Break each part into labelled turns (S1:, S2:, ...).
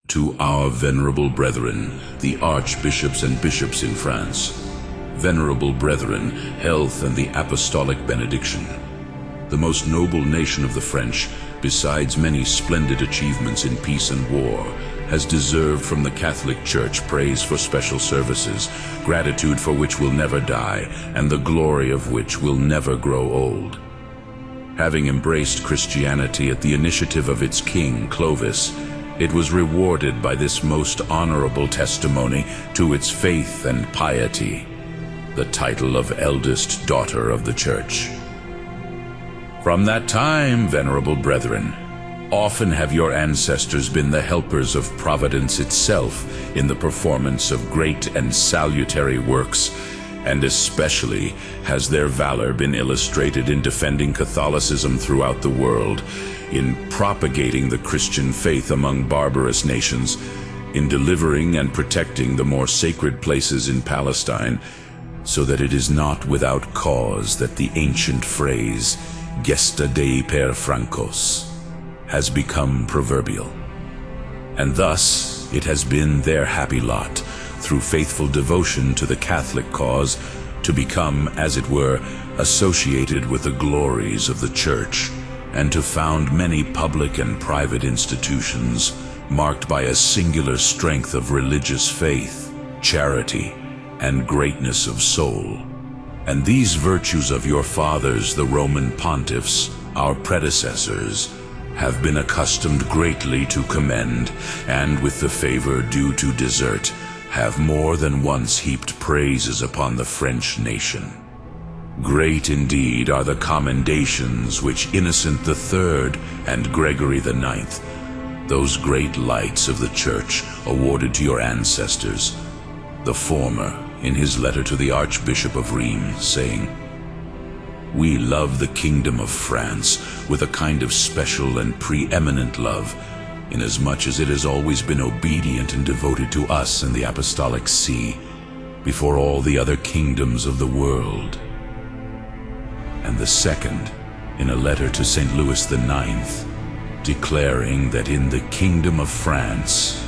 S1: To our venerable brethren, the archbishops and bishops in France, venerable brethren, health and the apostolic benediction. The most noble nation of the French, besides many splendid achievements in peace and war, has deserved from the Catholic Church praise for special services, gratitude for which will never die, and the glory of which will never grow old. Having embraced Christianity at the initiative of its king, Clovis, it was rewarded by this most honorable testimony to its faith and piety, the title of eldest daughter of the Church. From that time, venerable brethren, often have your ancestors been the helpers of Providence itself in the performance of great and salutary works, and especially has their valor been illustrated in defending Catholicism throughout the world, in propagating the Christian faith among barbarous nations, in delivering and protecting the more sacred places in Palestine, so that it is not without cause that the ancient phrase, Gesta Dei per Francos, has become proverbial. And thus it has been their happy lot, through faithful devotion to the Catholic cause, to become, as it were, associated with the glories of the Church, and to found many public and private institutions marked by a singular strength of religious faith, charity, and greatness of soul. And these virtues of your fathers, the Roman pontiffs, our predecessors, have been accustomed greatly to commend, and with the favor due to desert, have more than once heaped praises upon the French nation. Great indeed are the commendations which Innocent III and Gregory IX, those great lights of the Church, awarded to your ancestors. The former, in his letter to the Archbishop of Rheims, saying, "We love the kingdom of France with a kind of special and preeminent love, inasmuch as it has always been obedient and devoted to us and the Apostolic See, before all the other kingdoms of the world." And the second, in a letter to St. Louis IX, declaring that in the kingdom of France,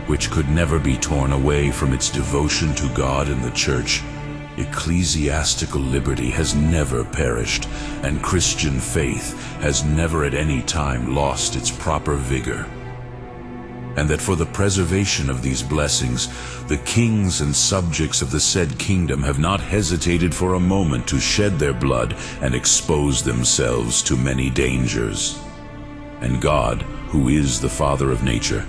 S1: which could never be torn away from its devotion to God and the Church, ecclesiastical liberty has never perished, and Christian faith has never at any time lost its proper vigor. And that for the preservation of these blessings, the kings and subjects of the said kingdom have not hesitated for a moment to shed their blood and expose themselves to many dangers. And God, who is the Father of nature,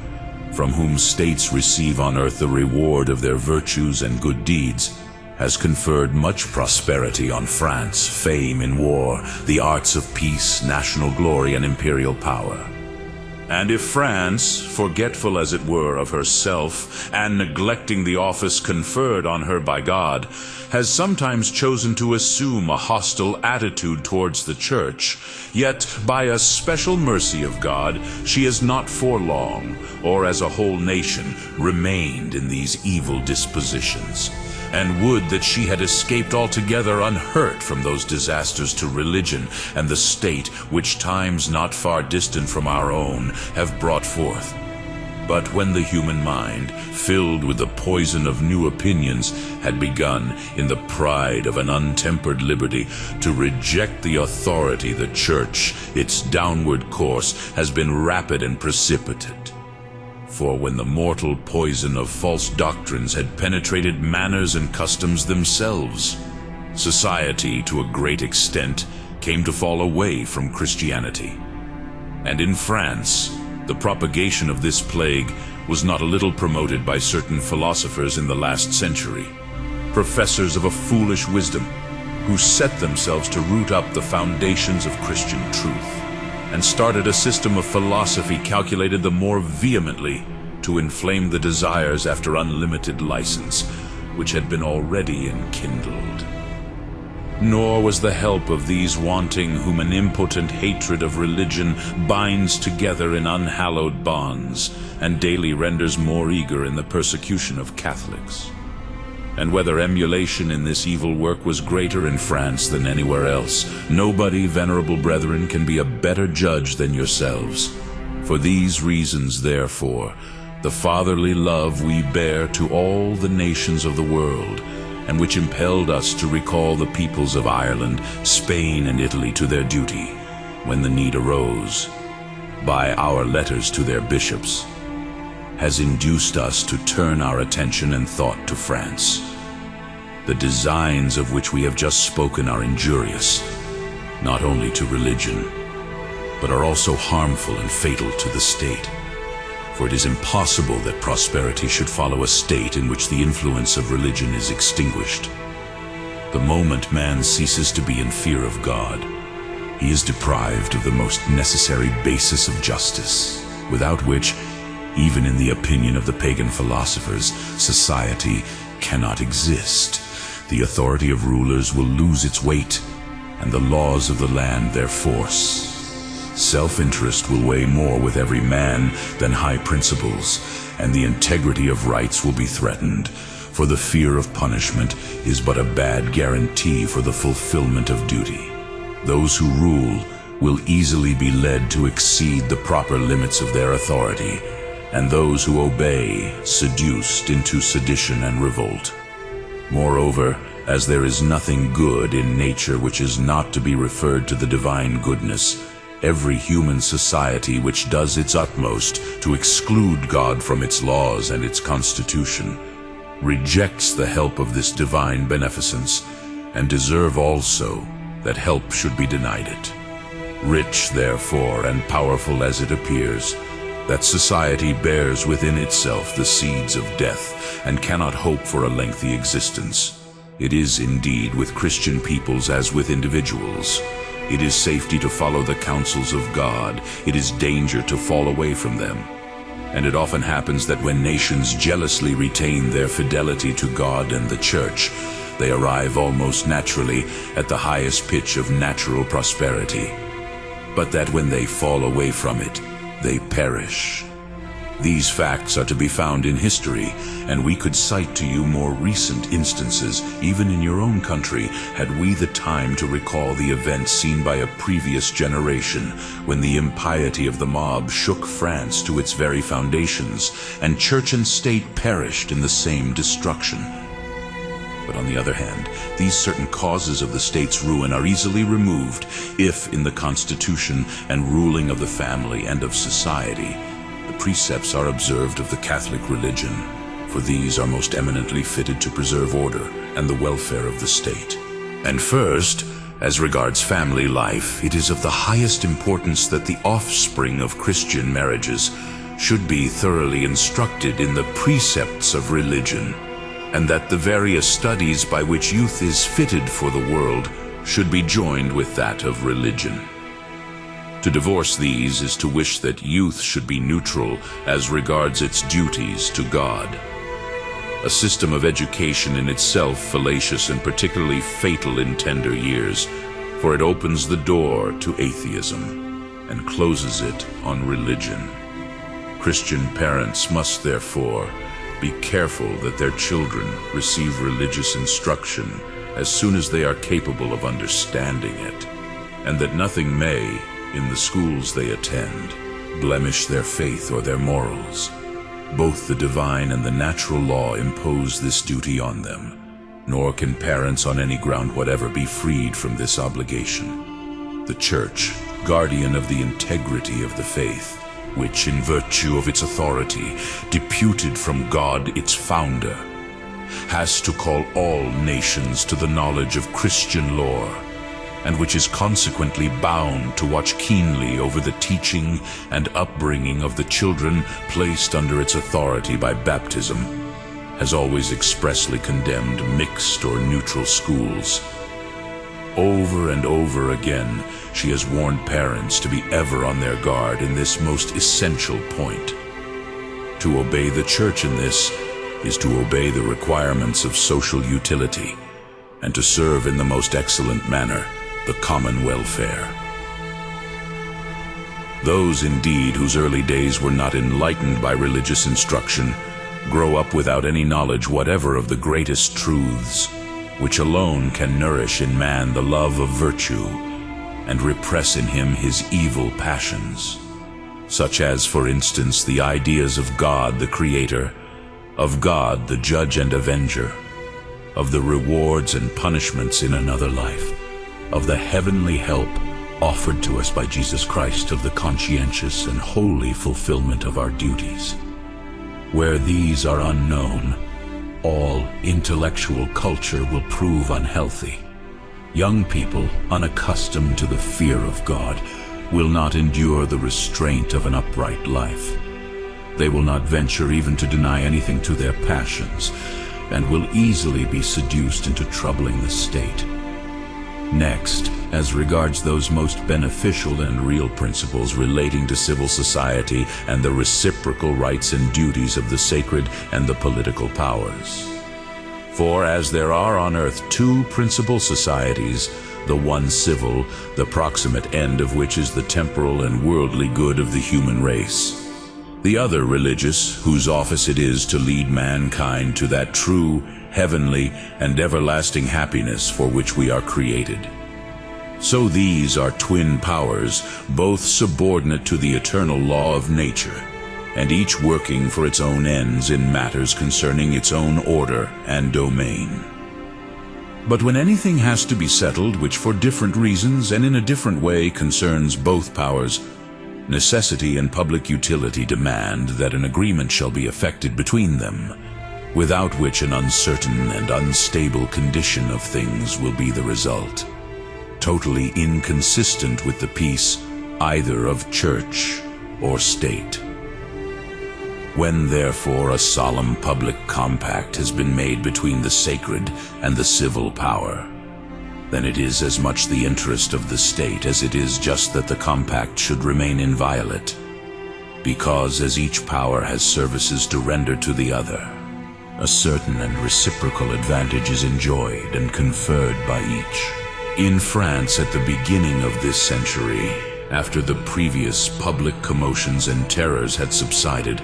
S1: from whom states receive on earth the reward of their virtues and good deeds, has conferred much prosperity on France, fame in war, the arts of peace, national glory, and imperial power. And if France, forgetful as it were of herself, and neglecting the office conferred on her by God, has sometimes chosen to assume a hostile attitude towards the Church, yet by a special mercy of God, she has not for long, or as a whole nation, remained in these evil dispositions. And would that she had escaped altogether unhurt from those disasters to religion and the state which times not far distant from our own have brought forth. But when the human mind, filled with the poison of new opinions, had begun, in the pride of an untempered liberty, to reject the authority, the Church, its downward course has been rapid and precipitate. For when the mortal poison of false doctrines had penetrated manners and customs themselves, society, to a great extent, came to fall away from Christianity. And in France, the propagation of this plague was not a little promoted by certain philosophers in the last century, professors of a foolish wisdom, who set themselves to root up the foundations of Christian truth, and started a system of philosophy calculated the more vehemently to inflame the desires after unlimited license, which had been already enkindled. Nor was the help of these wanting whom an impotent hatred of religion binds together in unhallowed bonds, and daily renders more eager in the persecution of Catholics. And whether emulation in this evil work was greater in France than anywhere else, nobody, venerable brethren, can be a better judge than yourselves. For these reasons, therefore, the fatherly love we bear to all the nations of the world, and which impelled us to recall the peoples of Ireland, Spain, and Italy to their duty, when the need arose, by our letters to their bishops, has induced us to turn our attention and thought to France. The designs of which we have just spoken are injurious, not only to religion, but are also harmful and fatal to the state. For it is impossible that prosperity should follow a state in which the influence of religion is extinguished. The moment man ceases to be in fear of God, he is deprived of the most necessary basis of justice, without which, even in the opinion of the pagan philosophers, society cannot exist. The authority of rulers will lose its weight, and the laws of the land their force. Self-interest will weigh more with every man than high principles, and the integrity of rights will be threatened, for the fear of punishment is but a bad guarantee for the fulfillment of duty. Those who rule will easily be led to exceed the proper limits of their authority, and those who obey seduced into sedition and revolt. Moreover, as there is nothing good in nature which is not to be referred to the divine goodness, every human society which does its utmost to exclude God from its laws and its constitution rejects the help of this divine beneficence, and deserve also that help should be denied it. Rich, therefore, and powerful as it appears, that society bears within itself the seeds of death, and cannot hope for a lengthy existence. It is indeed with Christian peoples as with individuals. It is safety to follow the counsels of God. It is danger to fall away from them. And it often happens that when nations jealously retain their fidelity to God and the Church, they arrive almost naturally at the highest pitch of natural prosperity. But that when they fall away from it, they perish. These facts are to be found in history, and we could cite to you more recent instances, even in your own country, had we the time to recall the events seen by a previous generation, when the impiety of the mob shook France to its very foundations, and church and state perished in the same destruction. But on the other hand, these certain causes of the state's ruin are easily removed if, in the constitution and ruling of the family and of society, the precepts are observed of the Catholic religion, for these are most eminently fitted to preserve order and the welfare of the state. And first, as regards family life, it is of the highest importance that the offspring of Christian marriages should be thoroughly instructed in the precepts of religion, and that the various studies by which youth is fitted for the world should be joined with that of religion. To divorce these is to wish that youth should be neutral as regards its duties to God. A system of education in itself fallacious and particularly fatal in tender years, for it opens the door to atheism and closes it on religion. Christian parents must therefore be careful that their children receive religious instruction as soon as they are capable of understanding it, and that nothing may, in the schools they attend, blemish their faith or their morals. Both the divine and the natural law impose this duty on them, nor can parents on any ground whatever be freed from this obligation. The Church, guardian of the integrity of the faith, which, in virtue of its authority, deputed from God its founder, has to call all nations to the knowledge of Christian lore, and which is consequently bound to watch keenly over the teaching and upbringing of the children placed under its authority by baptism, has always expressly condemned mixed or neutral schools. Over and over again, she has warned parents to be ever on their guard in this most essential point. To obey the Church in this is to obey the requirements of social utility, and to serve in the most excellent manner the common welfare. Those, indeed, whose early days were not enlightened by religious instruction, grow up without any knowledge whatever of the greatest truths, which alone can nourish in man the love of virtue and repress in him his evil passions. such as, for instance, the ideas of God the Creator, of God the Judge and Avenger, of the rewards and punishments in another life, of the heavenly help offered to us by Jesus Christ, of the conscientious and holy fulfillment of our duties. Where these are unknown, all intellectual culture will prove unhealthy. Young people, unaccustomed to the fear of God, will not endure the restraint of an upright life. They will not venture even to deny anything to their passions, and will easily be seduced into troubling the state. Next, as regards those most beneficial and real principles relating to civil society and the reciprocal rights and duties of the sacred and the political powers. For as there are on earth two principal societies, the one civil, the proximate end of which is the temporal and worldly good of the human race, the other religious, whose office it is to lead mankind to that true, heavenly, and everlasting happiness for which we are created. So these are twin powers, both subordinate to the eternal law of nature, and each working for its own ends in matters concerning its own order and domain. But when anything has to be settled which for different reasons and in a different way concerns both powers, necessity and public utility demand that an agreement shall be effected between them, without which an uncertain and unstable condition of things will be the result, totally inconsistent with the peace either of church or state. When therefore a solemn public compact has been made between the sacred and the civil power, then it is as much the interest of the state as it is just that the compact should remain inviolate, because as each power has services to render to the other, a certain and reciprocal advantage is enjoyed and conferred by each. In France at the beginning of this century, after the previous public commotions and terrors had subsided,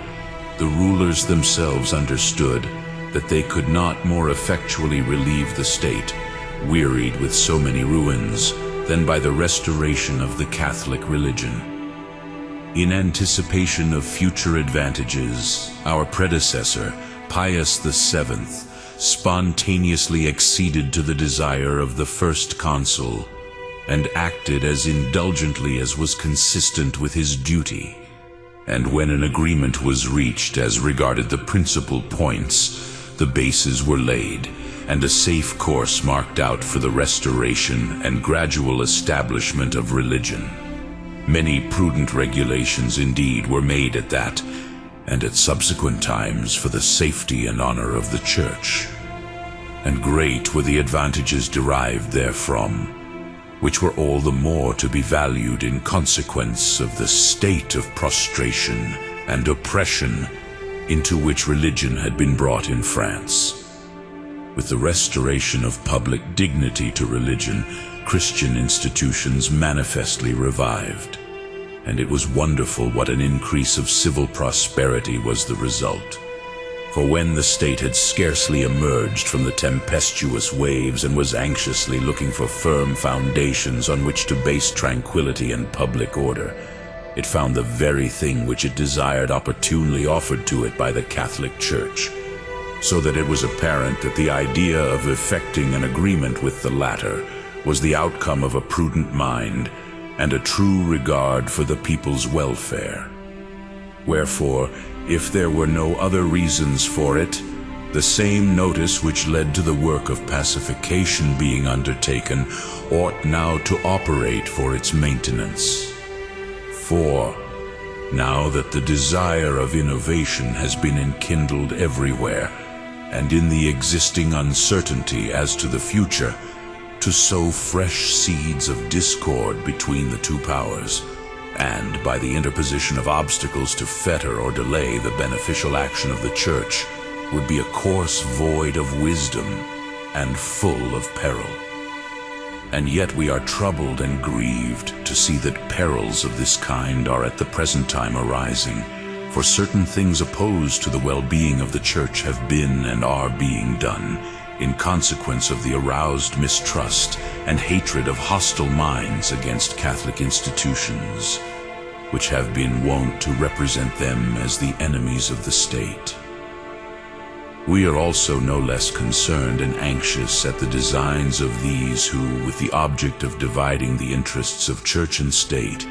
S1: the rulers themselves understood that they could not more effectually relieve the state, wearied with so many ruins, than by the restoration of the Catholic religion. In anticipation of future advantages, our predecessor, Pius VII, spontaneously acceded to the desire of the first consul, and acted as indulgently as was consistent with his duty. And when an agreement was reached as regarded the principal points, the bases were laid, and a safe course marked out for the restoration and gradual establishment of religion. Many prudent regulations indeed were made at that, and at subsequent times for the safety and honor of the Church. And great were the advantages derived therefrom, which were all the more to be valued in consequence of the state of prostration and oppression into which religion had been brought in France. With the restoration of public dignity to religion, Christian institutions manifestly revived, and it was wonderful what an increase of civil prosperity was the result. For when the state had scarcely emerged from the tempestuous waves and was anxiously looking for firm foundations on which to base tranquility and public order, it found the very thing which it desired opportunely offered to it by the Catholic Church, so that it was apparent that the idea of effecting an agreement with the latter was the outcome of a prudent mind and a true regard for the people's welfare. Wherefore, if there were no other reasons for it, the same notice which led to the work of pacification being undertaken ought now to operate for its maintenance. For, now that the desire of innovation has been enkindled everywhere, and in the existing uncertainty as to the future, to sow fresh seeds of discord between the two powers, and by the interposition of obstacles to fetter or delay the beneficial action of the Church, would be a course void of wisdom and full of peril. And yet we are troubled and grieved to see that perils of this kind are at the present time arising, for certain things opposed to the well-being of the Church have been and are being done, in consequence of the aroused mistrust and hatred of hostile minds against Catholic institutions, which have been wont to represent them as the enemies of the state. We are also no less concerned and anxious at the designs of these who, with the object of dividing the interests of church and state,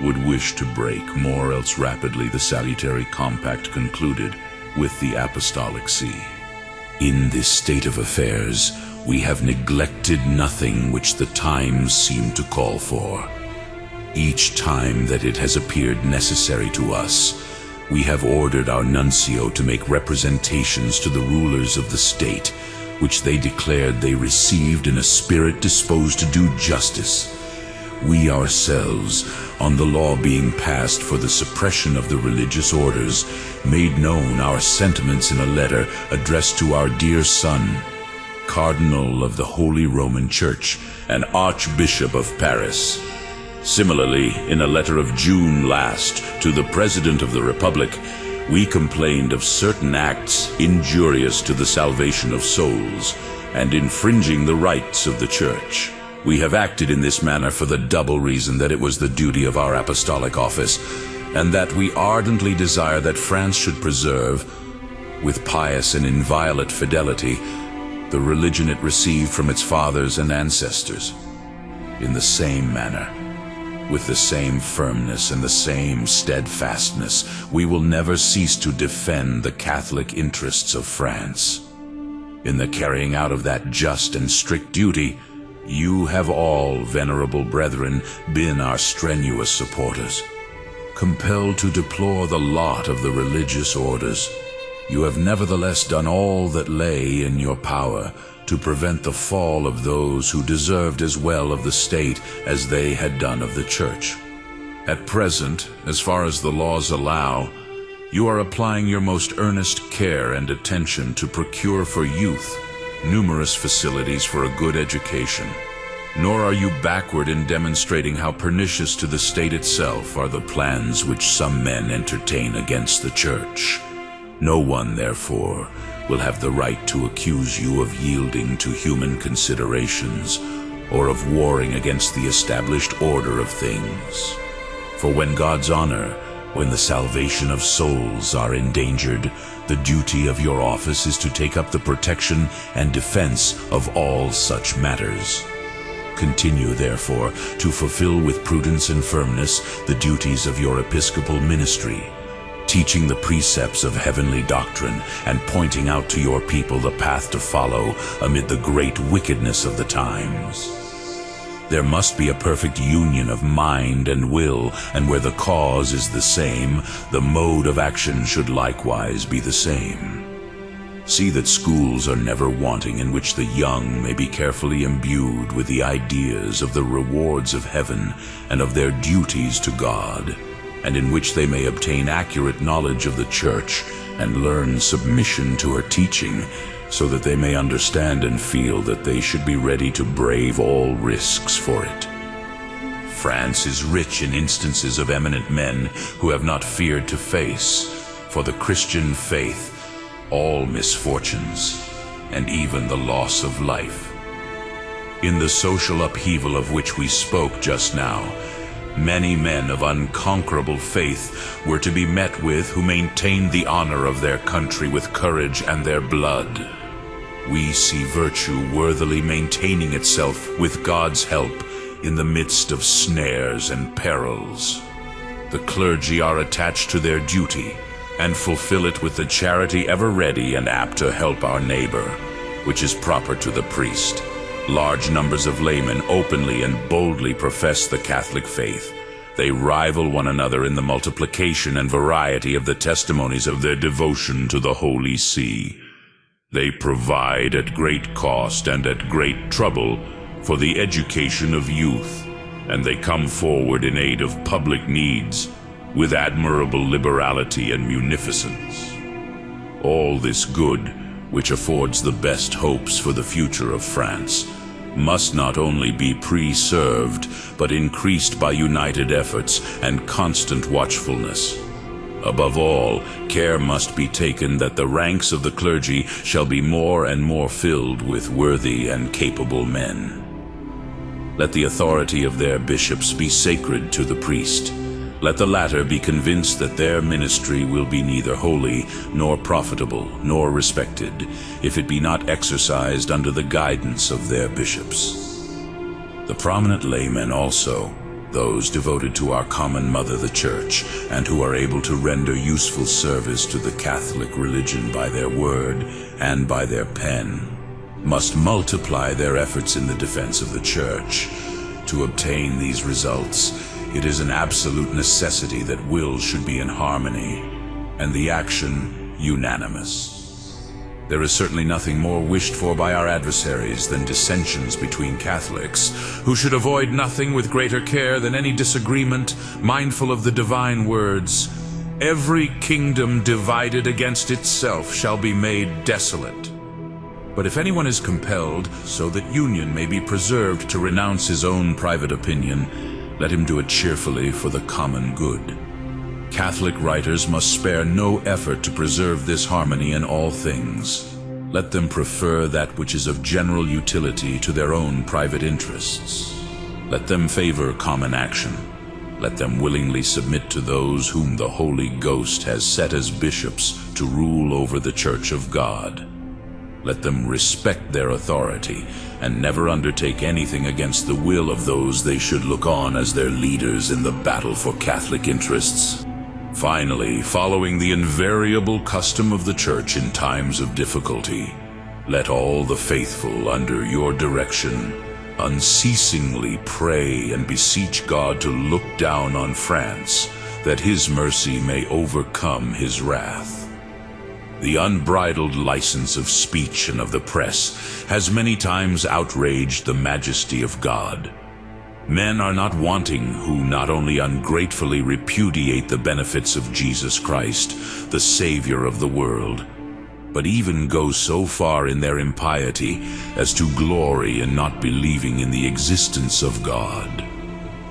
S1: would wish to break more else rapidly the salutary compact concluded with the Apostolic See. In this state of affairs, we have neglected nothing which the times seem to call for. Each time that it has appeared necessary to us, we have ordered our nuncio to make representations to the rulers of the state, which they declared they received in a spirit disposed to do justice. We ourselves, on the law being passed for the suppression of the religious orders, made known our sentiments in a letter addressed to our dear son, Cardinal of the Holy Roman Church and Archbishop of Paris. Similarly, in a letter of June last to the President of the Republic, we complained of certain acts injurious to the salvation of souls and infringing the rights of the Church. We have acted in this manner for the double reason that it was the duty of our apostolic office, and that we ardently desire that France should preserve, with pious and inviolate fidelity, the religion it received from its fathers and ancestors. In the same manner, with the same firmness and the same steadfastness, we will never cease to defend the Catholic interests of France. In the carrying out of that just and strict duty, you have all, venerable brethren, been our strenuous supporters. Compelled to deplore the lot of the religious orders, you have nevertheless done all that lay in your power to prevent the fall of those who deserved as well of the state as they had done of the Church. At present, as far as the laws allow, you are applying your most earnest care and attention to procure for youth numerous facilities for a good education. Nor are you backward in demonstrating how pernicious to the state itself are the plans which some men entertain against the Church. No one, therefore, will have the right to accuse you of yielding to human considerations or of warring against the established order of things. For when God's honor, when the salvation of souls are endangered, the duty of your office is to take up the protection and defense of all such matters. Continue, therefore, to fulfill with prudence and firmness the duties of your episcopal ministry, teaching the precepts of heavenly doctrine and pointing out to your people the path to follow amid the great wickedness of the times. There must be a perfect union of mind and will, and where the cause is the same, the mode of action should likewise be the same. See that schools are never wanting in which the young may be carefully imbued with the ideas of the rewards of heaven and of their duties to God, and in which they may obtain accurate knowledge of the Church and learn submission to her teaching, so that they may understand and feel that they should be ready to brave all risks for it. France is rich in instances of eminent men who have not feared to face, for the Christian faith, all misfortunes, and even the loss of life. In the social upheaval of which we spoke just now, many men of unconquerable faith were to be met with who maintained the honor of their country with courage and their blood. We see virtue worthily maintaining itself with God's help in the midst of snares and perils. The clergy are attached to their duty and fulfill it with the charity ever ready and apt to help our neighbor, which is proper to the priest. Large numbers of laymen openly and boldly profess the Catholic faith. They rival one another in the multiplication and variety of the testimonies of their devotion to the Holy See. They provide at great cost and at great trouble for the education of youth, and they come forward in aid of public needs with admirable liberality and munificence. All this good, which affords the best hopes for the future of France, must not only be preserved, but increased by united efforts and constant watchfulness. Above all, care must be taken that the ranks of the clergy shall be more and more filled with worthy and capable men. Let the authority of their bishops be sacred to the priest, Let the latter be convinced that their ministry will be neither holy, nor profitable, nor respected, if it be not exercised under the guidance of their bishops. The prominent laymen also, those devoted to our common mother the Church, and who are able to render useful service to the Catholic religion by their word and by their pen, must multiply their efforts in the defense of the Church. To obtain these results, it is an absolute necessity that wills should be in harmony, and the action unanimous. There is certainly nothing more wished for by our adversaries than dissensions between Catholics, who should avoid nothing with greater care than any disagreement, mindful of the divine words, "Every kingdom divided against itself shall be made desolate." But if anyone is compelled, so that union may be preserved, to renounce his own private opinion, let him do it cheerfully for the common good. Catholic writers must spare no effort to preserve this harmony in all things. Let them prefer that which is of general utility to their own private interests. Let them favor common action. Let them willingly submit to those whom the Holy Ghost has set as bishops to rule over the Church of God. Let them respect their authority and never undertake anything against the will of those they should look on as their leaders in the battle for Catholic interests. Finally, following the invariable custom of the Church in times of difficulty, let all the faithful under your direction unceasingly pray and beseech God to look down on France, that his mercy may overcome his wrath. The unbridled license of speech and of the press has many times outraged the majesty of God. Men are not wanting who not only ungratefully repudiate the benefits of Jesus Christ, the Savior of the world, but even go so far in their impiety as to glory in not believing in the existence of God.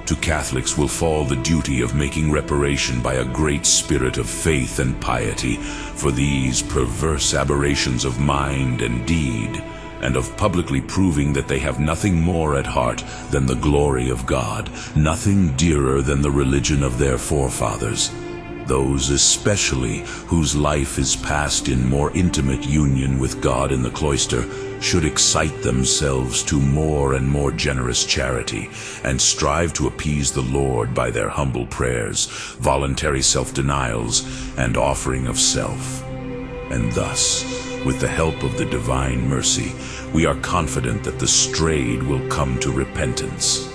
S1: To Catholics will fall the duty of making reparation by a great spirit of faith and piety for these perverse aberrations of mind and deed, and of publicly proving that they have nothing more at heart than the glory of God, nothing dearer than the religion of their forefathers. Those especially whose life is passed in more intimate union with God in the cloister should excite themselves to more and more generous charity, and strive to appease the Lord by their humble prayers, voluntary self-denials, and offering of self. And thus, with the help of the divine mercy, we are confident that the strayed will come to repentance,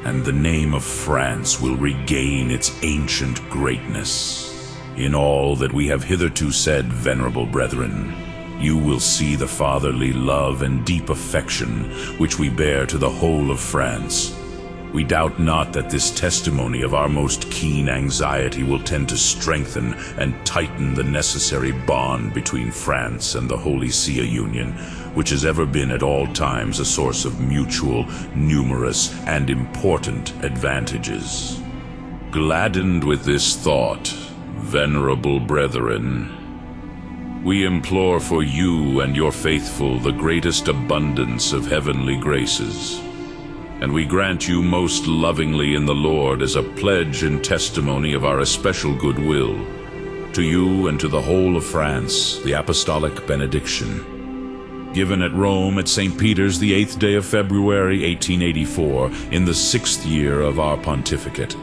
S1: and the name of France will regain its ancient greatness. In all that we have hitherto said, venerable brethren, you will see the fatherly love and deep affection which we bear to the whole of France. We doubt not that this testimony of our most keen anxiety will tend to strengthen and tighten the necessary bond between France and the Holy See Union, which has ever been at all times a source of mutual, numerous, and important advantages. Gladdened with this thought, venerable brethren, we implore for you and your faithful the greatest abundance of heavenly graces, and we grant you most lovingly in the Lord as a pledge and testimony of our especial goodwill, to you and to the whole of France, the apostolic benediction, given at Rome at St. Peter's the 8th day of February, 1884, in the 6th year of our pontificate.